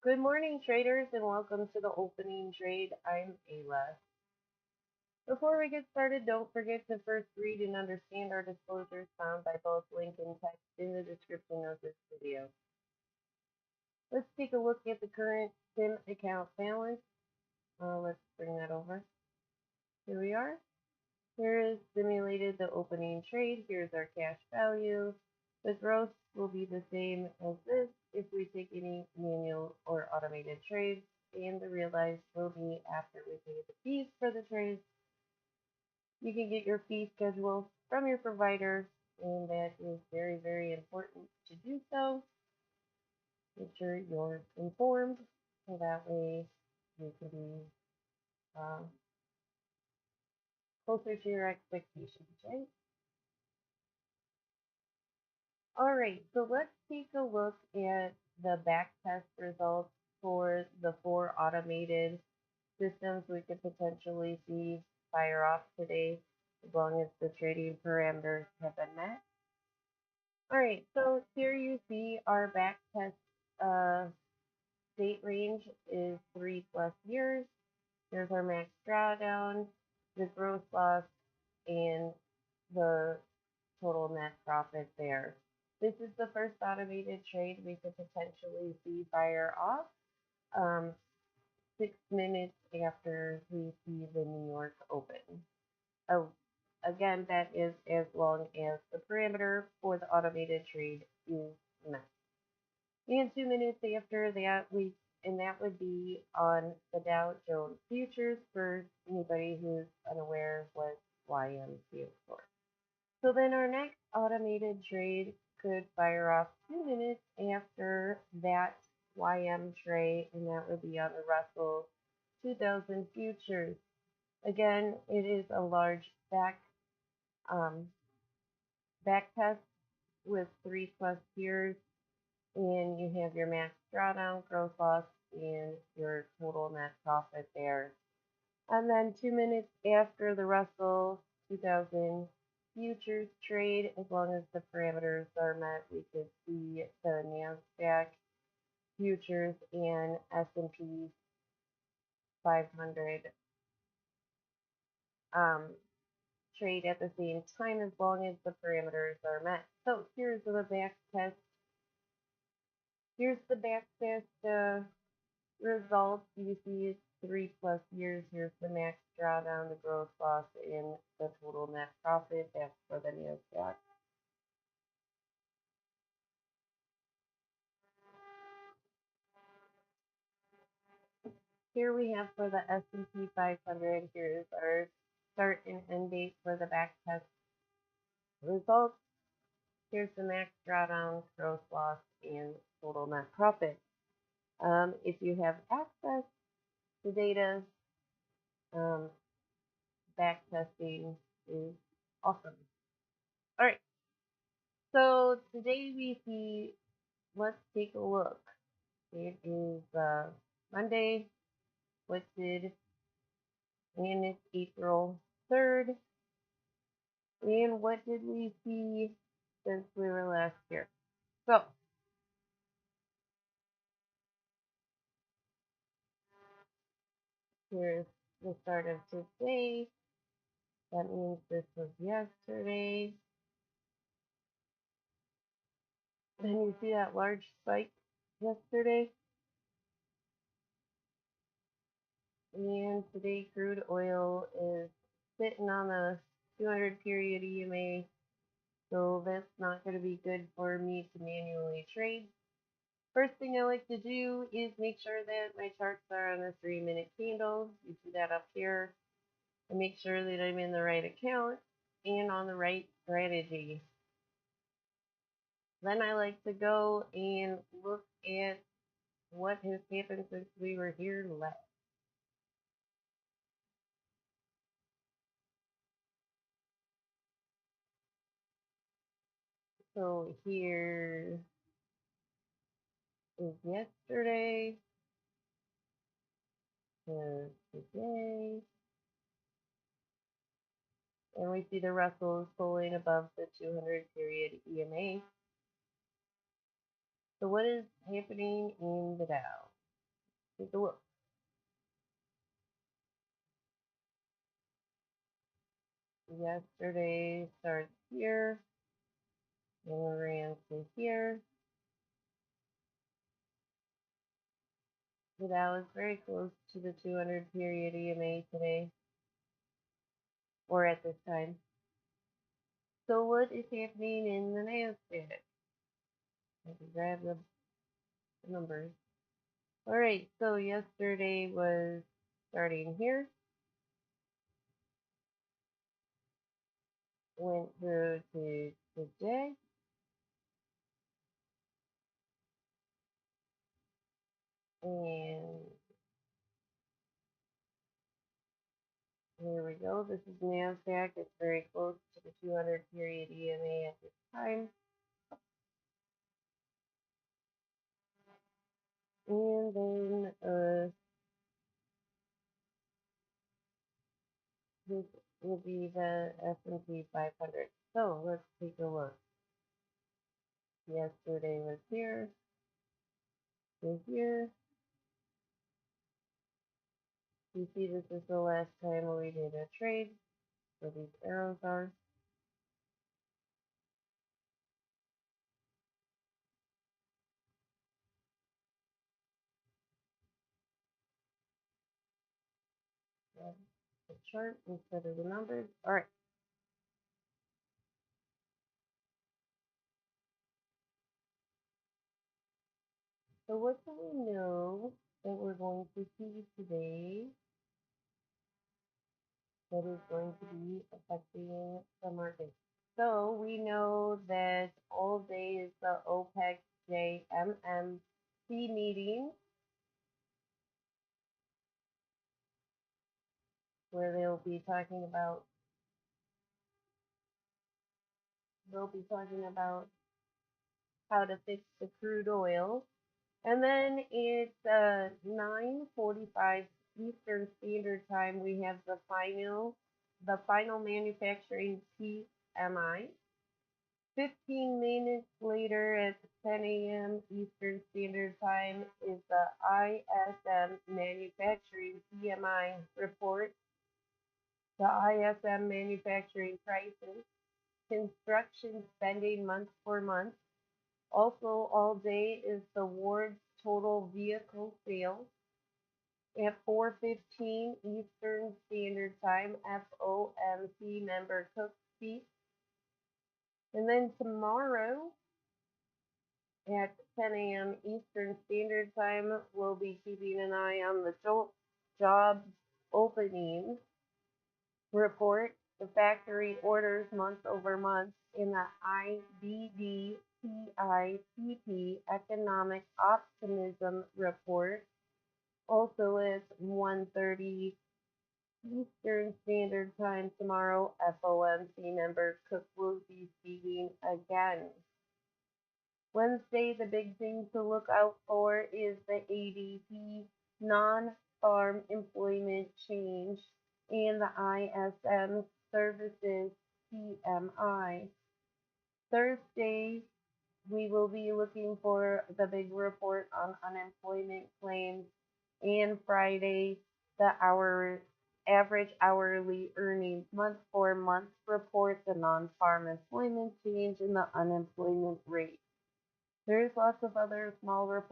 Good morning, traders, and welcome to the opening trade. I'm Ayla. Before we get started, don't forget to first read and understand our disclosures found by both link and text in the description of this video. Let's take a look at the current sim account balance. Let's bring that over. Here we are. Here is simulated the opening trade. Here's our cash value. The gross will be the same as this if we take any manual or automated trades, and the realized will be after we pay the fees for the trades. You can get your fee schedule from your provider, and that is very, very important to do so. Make sure you're informed so that way you can be uh, closer to your expectations, right? All right, so let's take a look at the back test results for the four automated systems we could potentially see fire off today, as long as the trading parameters have been met. All right, so here you see our back test date range is 3+ years. Here's our max drawdown, the gross loss, and the total net profit there. This is the first automated trade we could potentially see fire off 6 minutes after we see the New York Open. Oh, again, that is as long as the parameter for the automated trade is met. And 2 minutes after that, and that would be on the Dow Jones futures for anybody who's unaware what YM stands for. So then our next automated trade could fire off 2 minutes after that YM trade, and that would be on the Russell 2000 futures. Again, it is a large um, back test with 3+ years, and you have your max drawdown, gross loss, and your total net profit there. And then 2 minutes after the Russell 2000 futures trade, as long as the parameters are met, we could see the NASDAQ futures and S&P 500 trade at the same time, as long as the parameters are met. So here's the back test. Here's the back test results. You see 3+ years. Here's the max drawdown, the gross loss, and the total net profit. That's for the NASDAQ. Here we have for the S&P 500. Here's our start and end date for the back test results. Here's the max drawdown, gross loss, and total net profit. If you have access to data, um, back testing is awesome. All right, so today we see, let's take a look. It is Monday, and it's April 3rd. And what did we see since we were last here? So, here's the start of today. That means this was yesterday. Then you see that large spike yesterday. And today crude oil is sitting on the 200 period EMA. So that's not going to be good for me to manually trade. First thing I like to do is make sure that my charts are on a 3-minute candle. You see that up here. And make sure that I'm in the right account and on the right strategy. Then I like to go and look at what has happened since we were here last. So here is yesterday, here's today, and we see the Russell is pulling above the 200 period EMA. So what is happening in the Dow? Take a look. Yesterday starts here and ran to here. So that was very close to the 200 period EMA today, or at this time. So what is happening in the NASDAQ? I can grab the numbers. All right, so yesterday was starting here, went through to today, and here we go. This is NASDAQ. It's very close to the 200 period EMA at this time. And then this will be the S&P 500. So let's take a look. Yesterday was here to here. You see this is the last time we did a trade, where these arrows are. The chart instead of the numbers. All right. So what do we know that we're going to see today that is going to be affecting the market? So we know that all day is the OPEC JMMC meeting, where they'll be talking about how to fix the crude oil. And then it's 9:45 Eastern Standard Time. We have the final manufacturing PMI. 15 minutes later at 10 a.m. Eastern Standard Time is the ISM manufacturing PMI report. The ISM manufacturing prices, construction spending month for month. Also, all day is the Ward's total vehicle sales at 4:15 Eastern Standard Time, FOMC member Cook speak. And then tomorrow at 10 a.m. Eastern Standard Time, we'll be keeping an eye on the job openings report, the factory orders month over month, in the IBDPIPP economic optimism report. Also at 1:30 Eastern Standard Time tomorrow, FOMC member Cook will be speaking again. Wednesday, the big thing to look out for is the ADP non-farm employment change and the ISM services PMI. Thursday, we will be looking for the big report on unemployment claims, and Friday, the average hourly earnings month for month report, the non-farm employment change, and the unemployment rate. There's lots of other smaller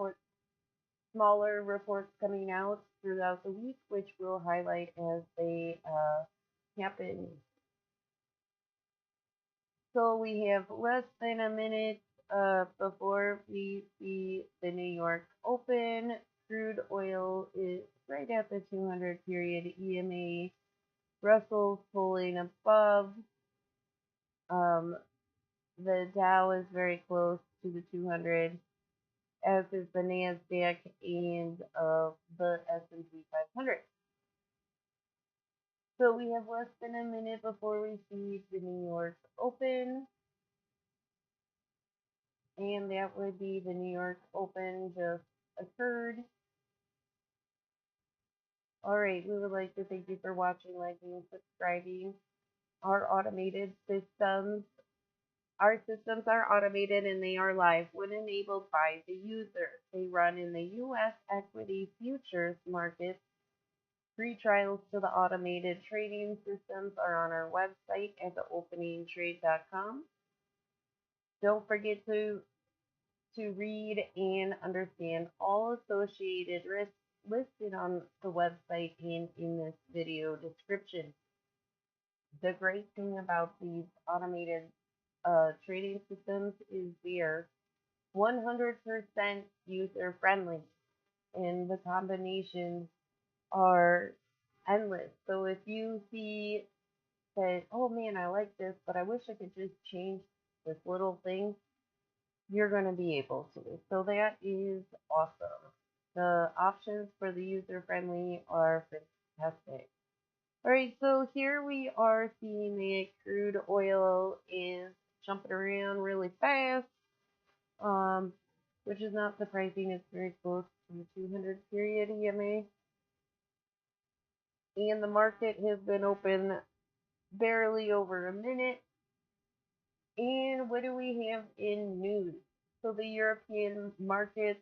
reports coming out throughout the week, which we'll highlight as they happen. So we have less than a minute before we see the New York Open. Crude oil is right at the 200 period EMA. Russell's pulling above. The Dow is very close to the 200, as is the Nasdaq and the S&P 500. So we have less than a minute before we see the New York Open. And that would be the New York Open just occurred. Alright, we would like to thank you for watching, liking, and subscribing our automated systems Our systems are automated and they are live when enabled by the user. They run in the U.S. equity futures market. Free trials to the automated trading systems are on our website at theopeningtrade.com. Don't forget to read and understand all associated risks listed on the website and in this video description. The great thing about these automated trading systems is they're 100% user friendly, and the combinations are endless. So if you see that, oh man, I like this, but I wish I could just change this little thing, you're going to be able to. So that is awesome. The options for the user friendly are fantastic. All right, so here we are seeing that crude oil is jumping around really fast, um, which is not surprising. It's very close to the 200 period EMA. And the market has been open barely over a minute. And what do we have in news? So the European markets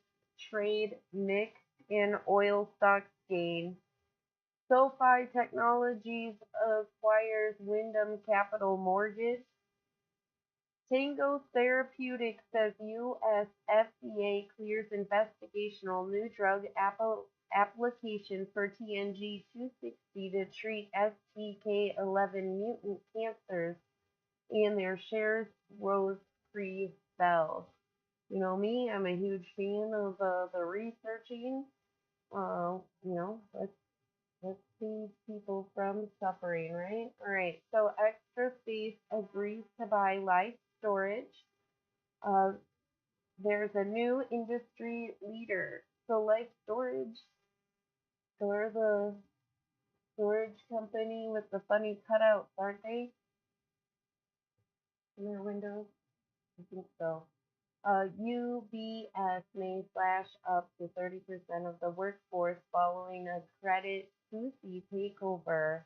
trade mixed and oil stocks gain. SoFi Technologies acquires Wyndham Capital Mortgage. Tango Therapeutics says U.S. FDA clears investigational new drug application for TNG 260 to treat STK11 mutant cancers, and their shares rose pre-sell. You know me, I'm a huge fan of the researching. Let's save people from suffering, right? All right. So Extra Space agrees to buy Life Storage. Uh, there's a new industry leader. So Life Storage, they're the storage company with the funny cutouts, aren't they? In their windows? I think so. UBS may slash up to 30% of the workforce following a Credit Suisse takeover.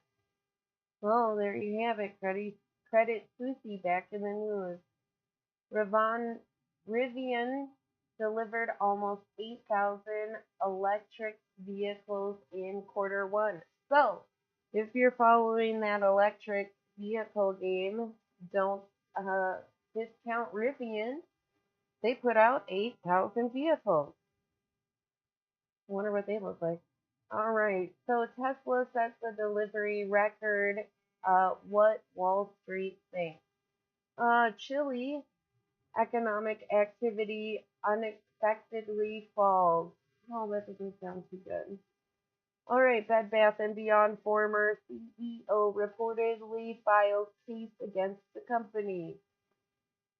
Well, there you have it. Credit Suisse back in the news. Rivian delivered almost 8,000 electric vehicles in quarter one. So, if you're following that electric vehicle game, don't discount Rivian. They put out 8,000 vehicles. I wonder what they look like. All right, so Tesla sets a delivery record. What Wall Street thinks. Chile economic activity unexpectedly falls. Oh, that doesn't sound too good. All right, Bed Bath & Beyond former CEO reportedly files case against the company.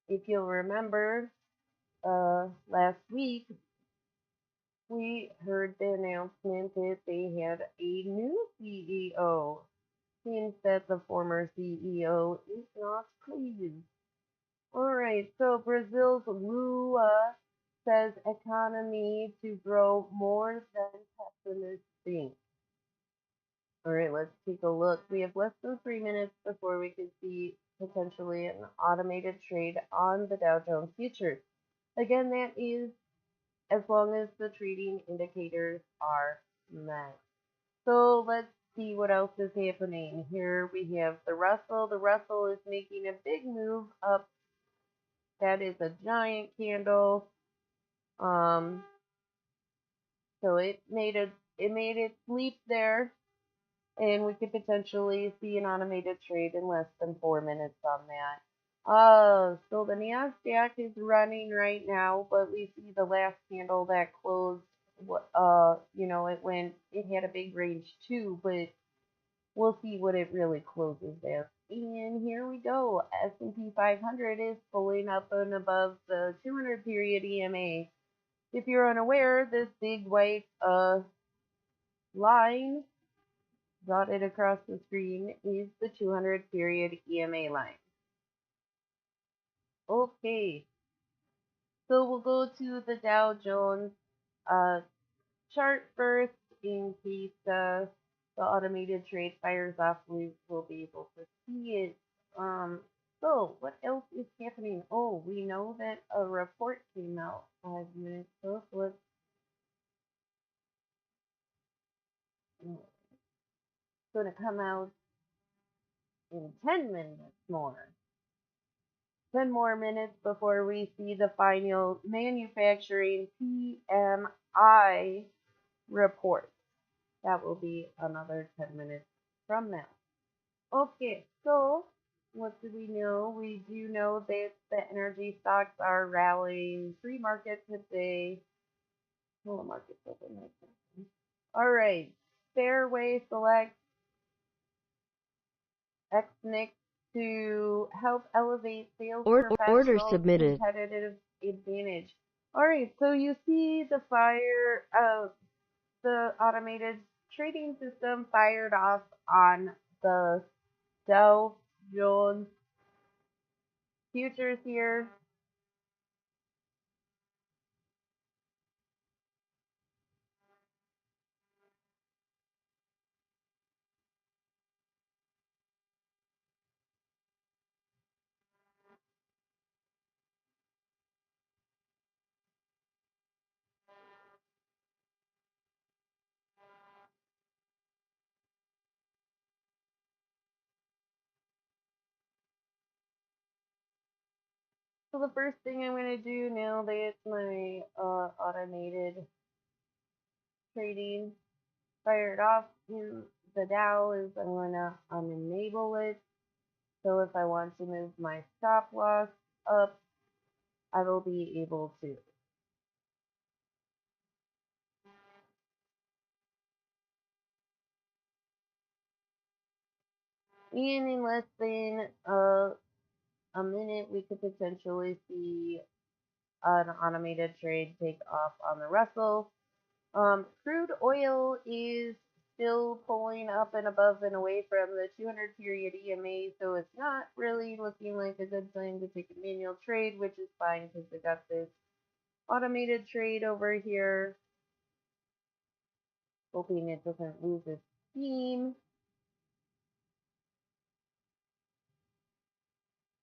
If you'll remember, last week we heard the announcement that they had a new CEO. Seems that the former CEO is not pleased. Alright, so Brazil's Lula says economy to grow more than pessimists think. Alright, let's take a look. We have less than 3 minutes before we can see potentially an automated trade on the Dow Jones futures. Again, that is as long as the trading indicators are met. So let's see what else is happening. Here we have the Russell. The Russell is making a big move up. That is a giant candle. So it made its leap there, and we could potentially see an automated trade in less than 4 minutes on that. So the Nasdaq is running right now, but we see the last candle that closed. It had a big range too, but we'll see what it really closes as. And here we go. S&P 500 is pulling up and above the 200 period EMA. If you're unaware, this big white line dotted across the screen is the 200 period EMA line. Okay, so we'll go to the Dow Jones chart first in case the automated trade fires off. We will be able to see it. So, what else is happening? Oh, we know that a report came out 5 minutes ago, so it's going to come out in 10 minutes more. 10 more minutes before we see the final manufacturing PMI report. That will be another 10 minutes from now. Okay, so what do we know? We do know that the energy stocks are rallying pre-market today. Well, the market's open right now. All right, Fairway Select XNIC to help elevate sales Order professionals' submitted. competitive advantage. All right, so you see the automated trading system fired off on the Dow Jones futures here. So the first thing I'm going to do now that it's my automated trading fired off in the Dow is I'm going to unenable it. So if I want to move my stop loss up, I will be able to. And in less than a minute, we could potentially see an automated trade take off on the Russell. Crude oil is still pulling up and above and away from the 200 period EMA, so it's not really looking like a good time to take a manual trade, which is fine because we got this automated trade over here. Hoping it doesn't lose its steam.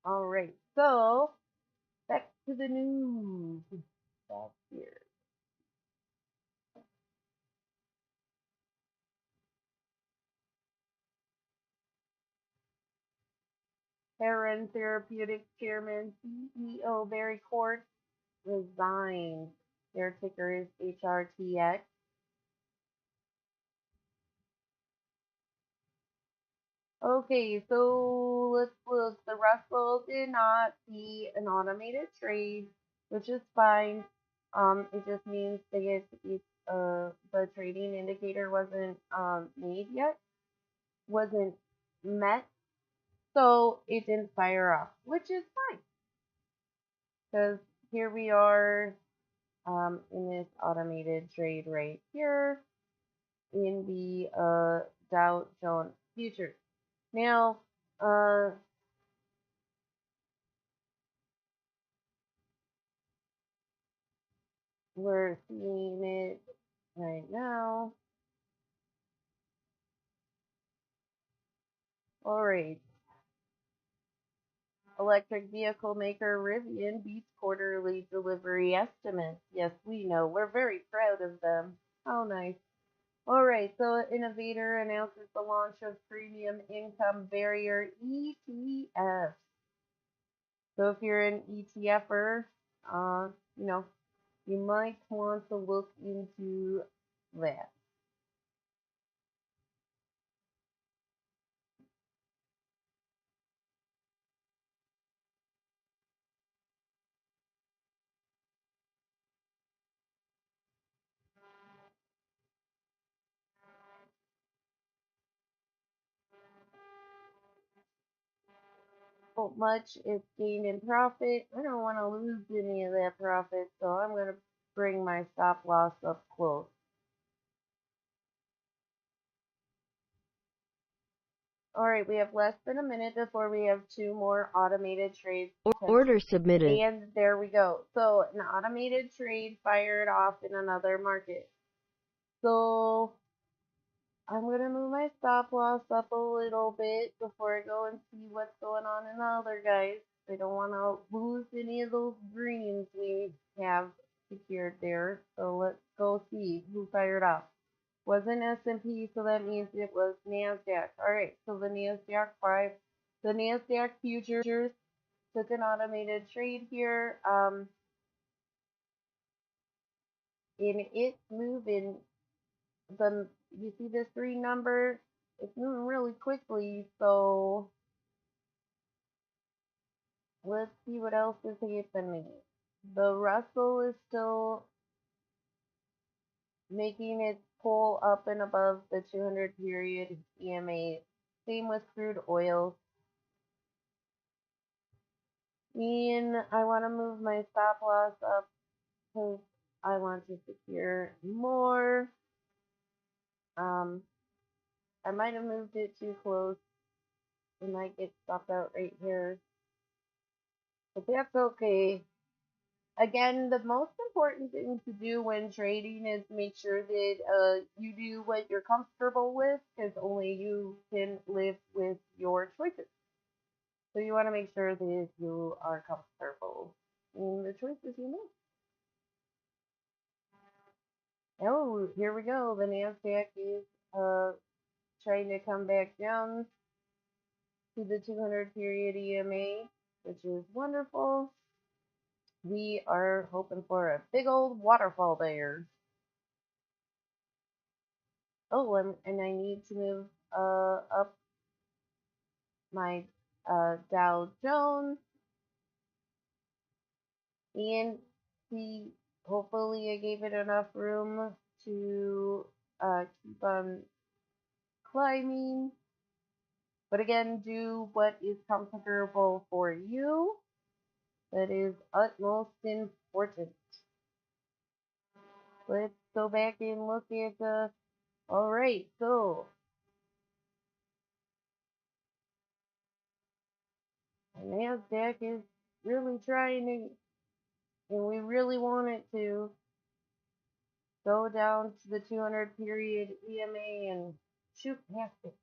All right, so back to the news. Back here. Heron Therapeutics Chairman CEO Barry Court resigned. Their ticker is HRTX. Okay, so let's look. The Russell did not see an automated trade, which is fine. It just means that the trading indicator wasn't made yet, wasn't met, so it didn't fire off, which is fine. Because here we are in this automated trade right here in the Dow Jones futures. Now, we're seeing it right now. All right. Electric vehicle maker Rivian beats quarterly delivery estimates. Yes, we know. We're very proud of them. How nice. All right, so Innovator announces the launch of premium income barrier ETFs. So if you're an ETFer, you know, you might want to look into that. How much it's gained in profit. I don't want to lose any of that profit, so I'm going to bring my stop loss up close. All right, we have less than a minute before we have two more automated trades. Order submitted. And there we go. So an automated trade fired off in another market. So I'm gonna move my stop loss up a little bit before I go and see what's going on in the other guys. I don't want to lose any of those greens we have secured there. So let's go see who fired up. Wasn't S&P, so that means it was NASDAQ. All right, so the NASDAQ futures took an automated trade here. And it's moving. You see this green number? It's moving really quickly, so let's see what else is happening. The Russell is still making its pull up and above the 200 period EMA. Same with crude oil. And I want to move my stop loss up because I want to secure more. I might have moved it too close. It might get stopped out right here. But that's okay. Again, the most important thing to do when trading is make sure that you do what you're comfortable with, because only you can live with your choices. So you want to make sure that you are comfortable in the choices you make. Oh, here we go. The NASDAQ is trying to come back down to the 200 period EMA, which is wonderful. We are hoping for a big old waterfall there. Oh, and I need to move up my Dow Jones and see. Hopefully, I gave it enough room to keep on climbing. But again, do what is comfortable for you. That is utmost important. Let's go back and look at the. All right, so NASDAQ is really trying to, and we really want it to go down to the 200 period EMA and shoot past it.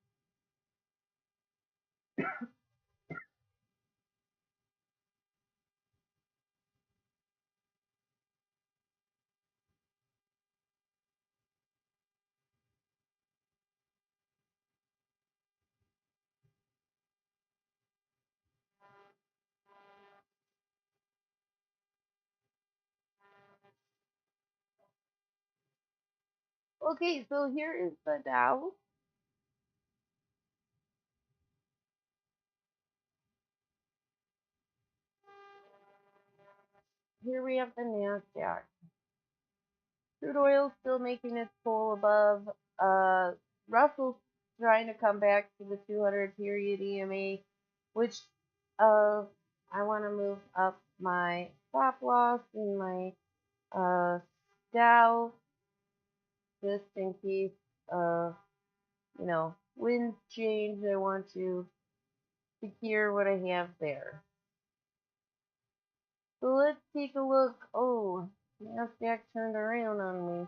Okay, so here is the Dow. Here we have the NASDAQ. Crude oil still making its pull above. Russell's trying to come back to the 200 period EMA, which I want to move up my stop loss and my Dow just in case winds change. I want to secure what I have there. So let's take a look. Oh, NASDAQ turned around on me.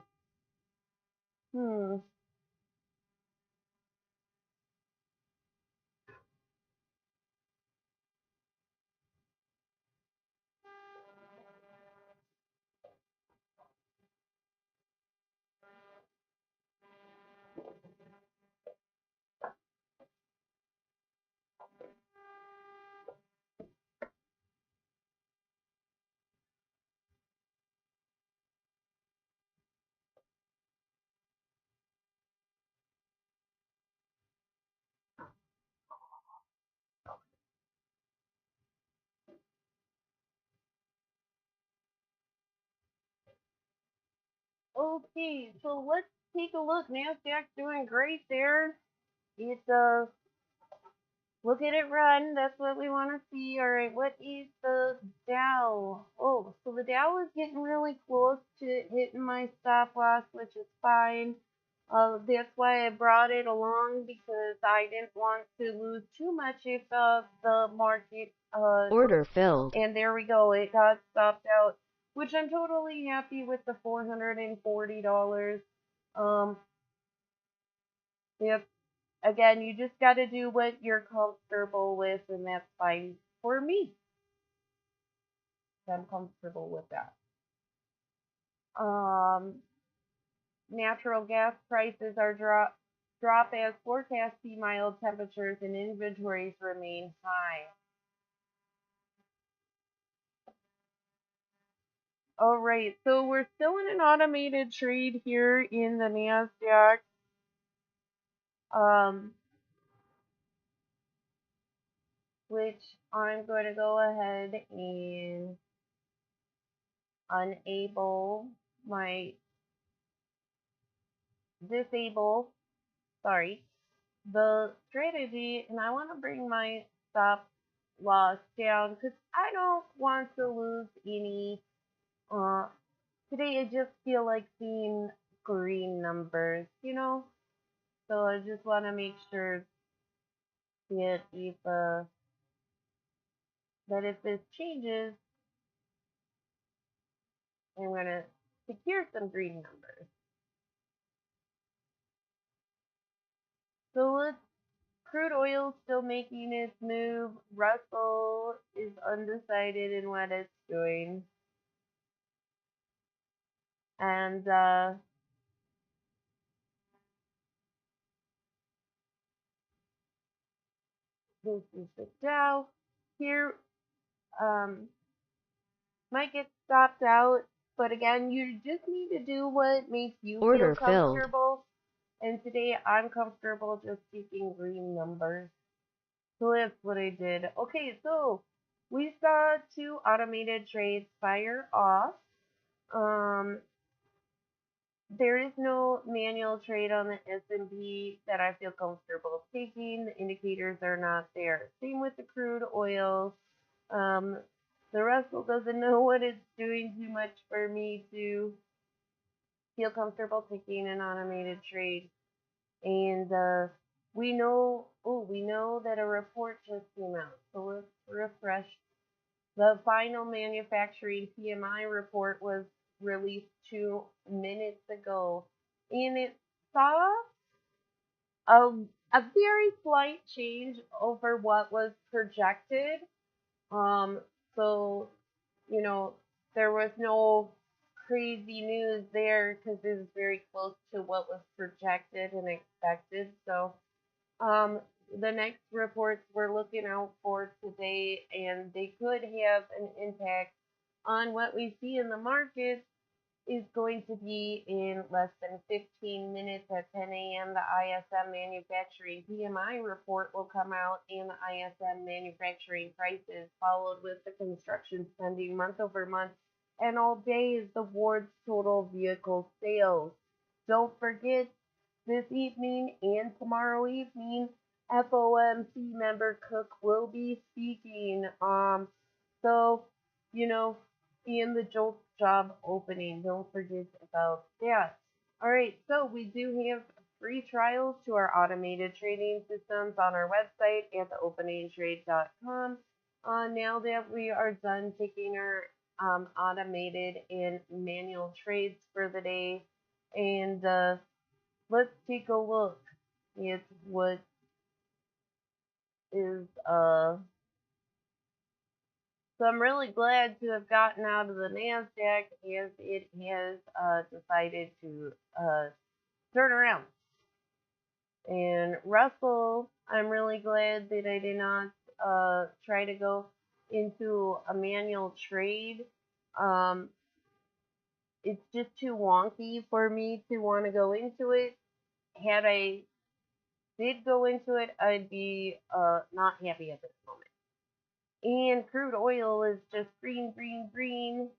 Okay, so let's take a look. NASDAQ doing great there. It's look at it run. That's what we want to see. All right, what is the Dow? Oh, so the Dow is getting really close to hitting my stop loss, which is fine. That's why I brought it along because I didn't want to lose too much if the market Order filled. and there we go. It got stopped out, which I'm totally happy with the $440. Um, Yep. Again, you just got to do what you're comfortable with, and that's fine for me. I'm comfortable with that. Um, Natural gas prices are drop as forecast see mild temperatures and inventories remain high. All right, so we're still in an automated trade here in the NASDAQ. Um, which I'm going to go ahead and enable my disable, sorry, the strategy, and I want to bring my stop loss down because I don't want to lose any. Uh, Today I just feel like seeing green numbers. So I just want to make sure that if this changes, I'm gonna secure some green numbers. So let's crude oil still making its move. Russell is undecided in what it's doing, and this is the Dow. Here, um, might get stopped out, but again, you just need to do what makes you feel Order filled. comfortable. And today I'm comfortable just taking green numbers. So that's what I did. Okay, so we saw two automated trades fire off. Um, there is no manual trade on the S&P that I feel comfortable taking. The indicators are not there. Same with the crude oil. Um, the Russell doesn't know what it's doing too much for me to feel comfortable taking an automated trade. And we know that a report just came out. So let's refresh. The final manufacturing PMI report was released 2 minutes ago, and it saw a, a very slight change over what was projected. Um, so, you know, there was no crazy news there because it was very close to what was projected and expected. So, um, the next reports we're looking out for today, and they could have an impact on what we see in the market, is going to be in less than 15 minutes at 10 a.m. The ISM manufacturing PMI report will come out, and the ISM manufacturing prices, followed with the construction spending month over month. And all day is the Ward's total vehicle sales. Don't forget, this evening and tomorrow evening, FOMC member Cook will be speaking. So, you know, in the Jolt job opening. Don't forget about that. All right, so we do have free trials to our automated trading systems on our website at theopeningtrade.com. Now that we are done taking our automated and manual trades for the day, and let's take a look at what is So I'm really glad to have gotten out of the NASDAQ as it has decided to turn around. And Russell, I'm really glad that I did not try to go into a manual trade. Um, it's just too wonky for me to want to go into it. Had I did go into it, I'd be not happy at this moment. And crude oil is just green, green, green.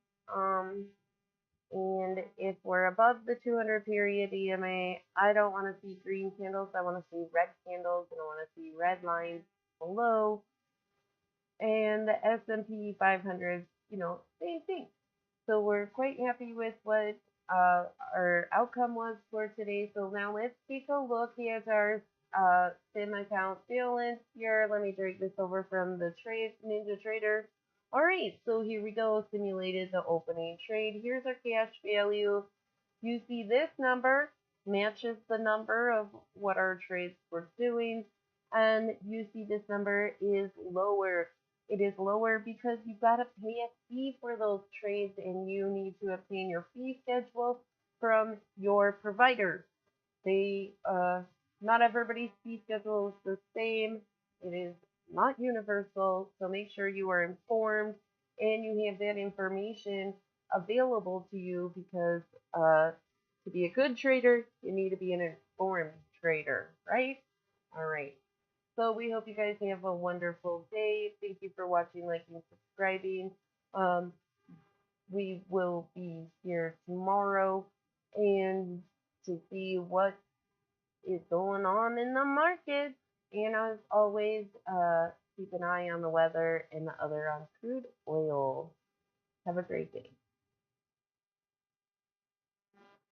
And if we're above the 200 period EMA, I don't want to see green candles. I want to see red candles, and I want to see red lines below. And the S&P 500, same thing. So we're quite happy with what our outcome was for today. So now let's take a look at our sim account balance here. Let me drag this over from the trade Ninja Trader. All right, so here we go. Simulated the opening trade. Here's our cash value. You see this number. matches the number of what our trades were doing, and you see this number is lower. It is lower because you got to pay a fee for those trades, and you need to obtain your fee schedule from your provider. They Not everybody's fee schedule is the same. It is not universal, so make sure you are informed and you have that information available to you because to be a good trader, you need to be an informed trader, right? All right. So we hope you guys have a wonderful day. Thank you for watching, liking, subscribing. Um, we will be here tomorrow and to see what is going on in the market. And as always, keep an eye on the weather and the other on crude oil. Have a great day.